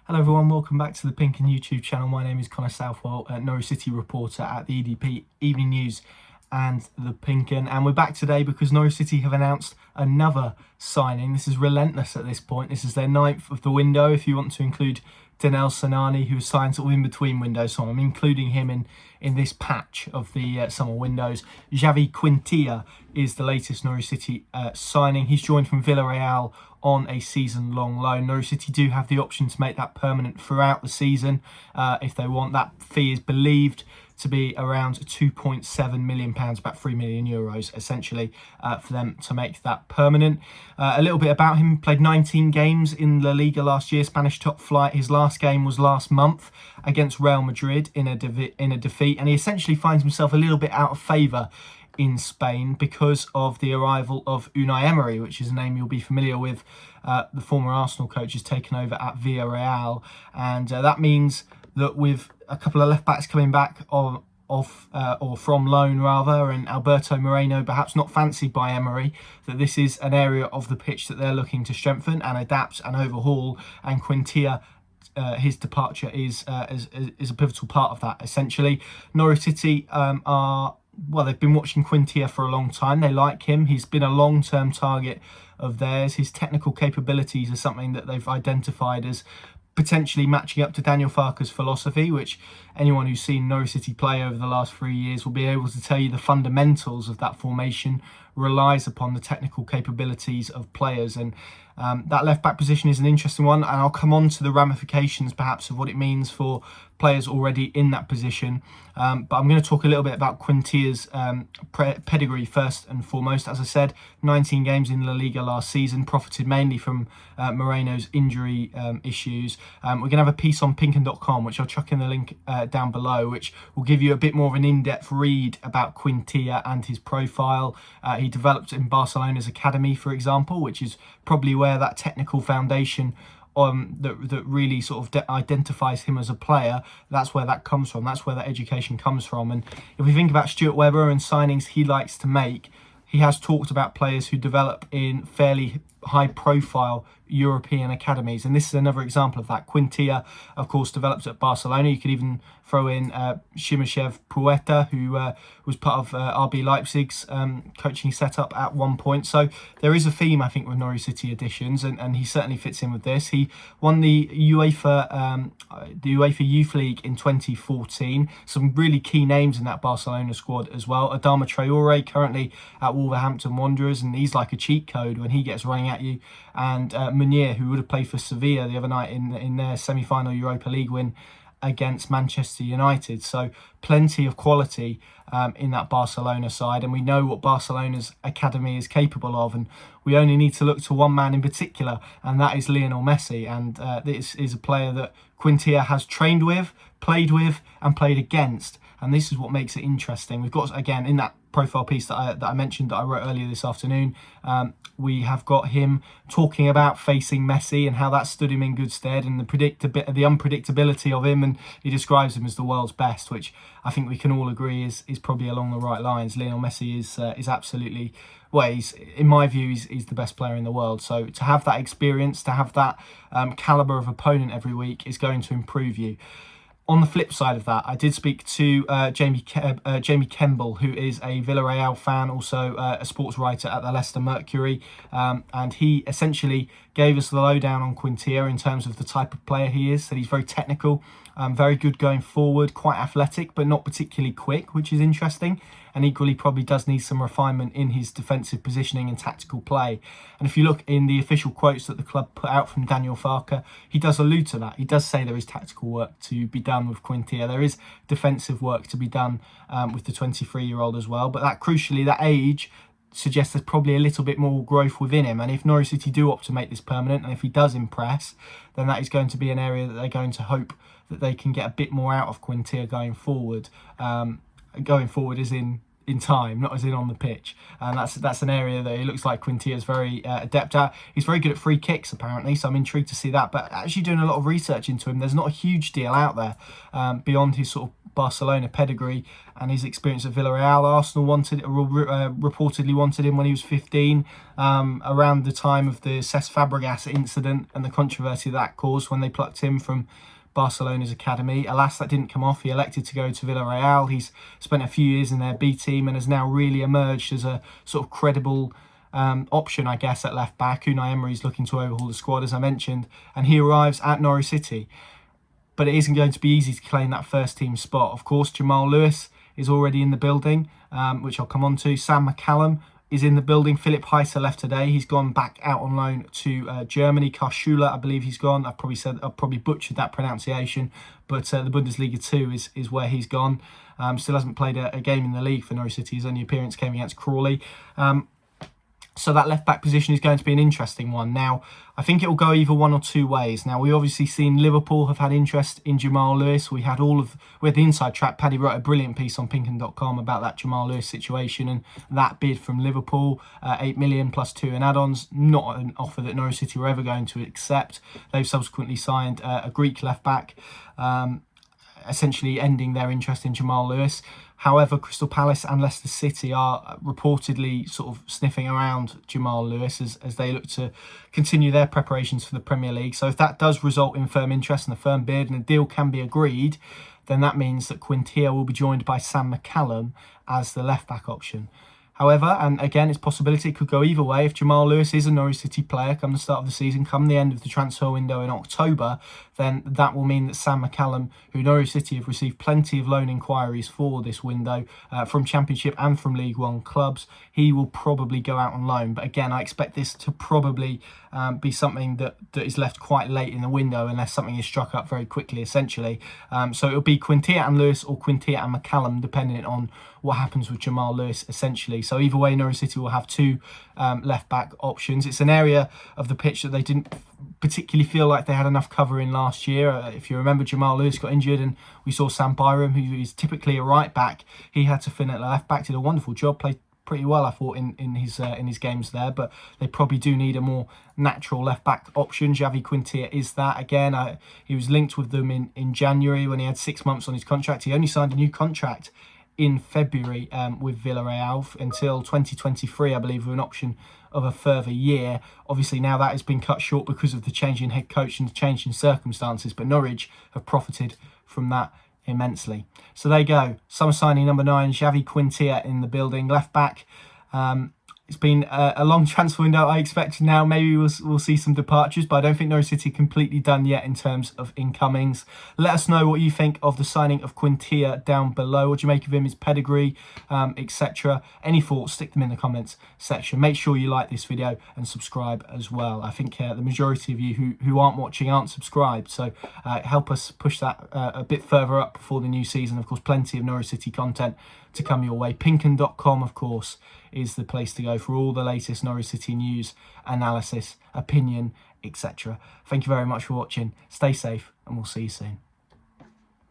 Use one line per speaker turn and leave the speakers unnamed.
Hello everyone, welcome back to the PinkUn YouTube channel. My name is Connor Southwell, Norwich City reporter at the EDP Evening News and the PinkUn. And we're back today because Norwich City have announced another signing. This is relentless at this point. This is their ninth of the window, if you want to include Danel Sanani, who was signed sort of in between windows. So I'm including him in this patch of the summer windows. Xavi Quintilla is the latest Norwich City signing. He's joined from Villarreal on a season-long loan. Norwich City do have the option to make that permanent throughout the season if they want. That fee is believed to be around £2.7 million, about €3 million essentially, for them to make that permanent. A little bit about him: played 19 games in La Liga last year, Spanish top flight. His last game was last month against Real Madrid in a defeat, and he essentially finds himself a little bit out of favour in Spain because of the arrival of Unai Emery, which is a name you'll be familiar with. The former Arsenal coach has taken over at Villarreal, and that means that with a couple of left backs coming back or from loan rather, and Alberto Moreno perhaps not fancied by Emery, that this is an area of the pitch that they're looking to strengthen and adapt and overhaul. And Quintilla, his departure is a pivotal part of that. Essentially, Norwich City they've been watching Quintilla for a long time. They like him. He's been a long-term target of theirs. His technical capabilities are something that they've identified as potentially matching up to Daniel Farke's philosophy, which anyone who's seen Norwich City play over the last 3 years will be able to tell you the fundamentals of that formation relies upon the technical capabilities of players. And that left-back position is an interesting one, and I'll come on to the ramifications perhaps of what it means for players already in that position. But I'm going to talk a little bit about Quintilla's pedigree first and foremost. As I said, 19 games in La Liga last season, profited mainly from Moreno's injury issues. We're going to have a piece on PinkUn.com, which I'll chuck in the link down below, which will give you a bit more of an in-depth read about Quintilla and his profile. He developed in Barcelona's academy, for example, which is probably where that technical foundation that really sort of identifies him as a player, that's where that comes from. That's where that education comes from. And if we think about Stuart Webber and signings he likes to make, he has talked about players who develop in fairly high-profile European academies, and this is another example of that. Quintilla, of course, developed at Barcelona. You could even throw in Shimashev Pueta, who was part of RB Leipzig's coaching setup at one point. So there is a theme, I think, with Norwich City additions, and he certainly fits in with this. He won the UEFA Youth League in 2014. Some really key names in that Barcelona squad as well. Adama Traore, currently at Wolverhampton Wanderers, and he's like a cheat code when he gets running at you. And Meunier, who would have played for Sevilla the other night in their semi-final Europa League win against Manchester United. So plenty of quality in that Barcelona side, and we know what Barcelona's academy is capable of, and we only need to look to one man in particular, and that is Lionel Messi. And this is a player that Quintilla has trained with, and played against, and this is what makes it interesting. We've got, again, in that profile piece that I mentioned, that I wrote earlier this afternoon, we have got him talking about facing Messi and how that stood him in good stead, and the unpredictability of him, and he describes him as the world's best, which I think we can all agree is probably along the right lines. Lionel Messi is absolutely, well, in my view, he's the best player in the world. So to have that experience, to have that calibre of opponent every week is going to improve you. On the flip side of that, I did speak to Jamie Kemble, who is a Villarreal fan, also a sports writer at the Leicester Mercury, and he essentially gave us the lowdown on Quintilla in terms of the type of player he is. That he's very technical, very good going forward, quite athletic, but not particularly quick, which is interesting. And equally probably does need some refinement in his defensive positioning and tactical play. And if you look in the official quotes that the club put out from Daniel Farke, he does allude to that. He does say there is tactical work to be done with Quintilla. There is defensive work to be done with the 23-year-old as well. But that, crucially, that age suggests there's probably a little bit more growth within him. And if Norwich City do opt to make this permanent, and if he does impress, then that is going to be an area that they're going to hope that they can get a bit more out of Quintilla going forward. Going forward as in in time, not as in on the pitch. And that's an area that it looks like Quintilla is very adept at. He's very good at free kicks, apparently, so I'm intrigued to see that. But actually doing a lot of research into him, there's not a huge deal out there beyond his sort of Barcelona pedigree and his experience at Villarreal. Arsenal reportedly wanted him when he was 15, around the time of the Cesc Fabregas incident and the controversy that caused when they plucked him from Barcelona's academy. Alas, that didn't come off. He elected to go to Villarreal. He's spent a few years in their B team and has now really emerged as a sort of credible option, I guess, at left back. Unai Emery's looking to overhaul the squad, as I mentioned, and he arrives at Norwich City. But it isn't going to be easy to claim that first team spot. Of course, Jamal Lewis is already in the building, which I'll come on to. Sam McCallum is in the building. Philipp Heiser left today. He's gone back out on loan to Germany. Karlsruhe, I believe he's gone. I've probably butchered that pronunciation, but the Bundesliga 2 is where he's gone. Still hasn't played a game in the league for Norwich City. His only appearance came against Crawley. So that left-back position is going to be an interesting one. Now, I think it will go either one or two ways. Now, we've obviously seen Liverpool have had interest in Jamal Lewis. We had the inside track. Paddy wrote a brilliant piece on PinkUn.com about that Jamal Lewis situation and that bid from Liverpool, 8 million plus 2 in add-ons. Not an offer that Norwich City were ever going to accept. They've subsequently signed a Greek left-back, essentially ending their interest in Jamal Lewis. However, Crystal Palace and Leicester City are reportedly sort of sniffing around Jamal Lewis as they look to continue their preparations for the Premier League. So if that does result in firm interest and a firm bid and a deal can be agreed, then that means that Quintilla will be joined by Sam McCallum as the left-back option. However, and again, it's a possibility it could go either way. If Jamal Lewis is a Norwich City player come the start of the season, come the end of the transfer window in October, then that will mean that Sam McCallum, who Norwich City have received plenty of loan inquiries for this window from Championship and from League One clubs, he will probably go out on loan. But again, I expect this to probably be something that is left quite late in the window unless something is struck up very quickly, essentially. So it'll be Quintilla and Lewis or Quintilla and McCallum, depending on what happens with Jamal Lewis, essentially. So either way, Norwich City will have two left-back options. It's an area of the pitch that they didn't particularly feel like they had enough cover in last year. If you remember, Jamal Lewis got injured and we saw Sam Byram, who is typically a right-back. He had to fin at left-back, did a wonderful job, played pretty well, I thought, in his games there, but they probably do need a more natural left-back option. Xavi Quintilla is that. Again, he was linked with them in January when he had 6 months on his contract. He only signed a new contract in February with Villarreal until 2023, I believe, with an option of a further year. Obviously, now that has been cut short because of the change in head coach and the change in circumstances, but Norwich have profited from that immensely. So there you go. Summer signing number 9, Xavi Quintilla in the building, left back. It's been a long transfer window. I expect now maybe we'll see some departures, but I don't think Norwich City are completely done yet in terms of incomings. Let us know what you think of the signing of Quintilla down below. What do you make of him, his pedigree, etc. Any thoughts, stick them in the comments section. Make sure you like this video and subscribe as well. I think the majority of you who aren't watching aren't subscribed, so help us push that a bit further up before the new season. Of course, plenty of Norwich City content to come your way. PinkUn.com, of course, is the place to go for all the latest Norwich City news, analysis, opinion, etc. Thank you very much for watching. Stay safe and we'll see you soon.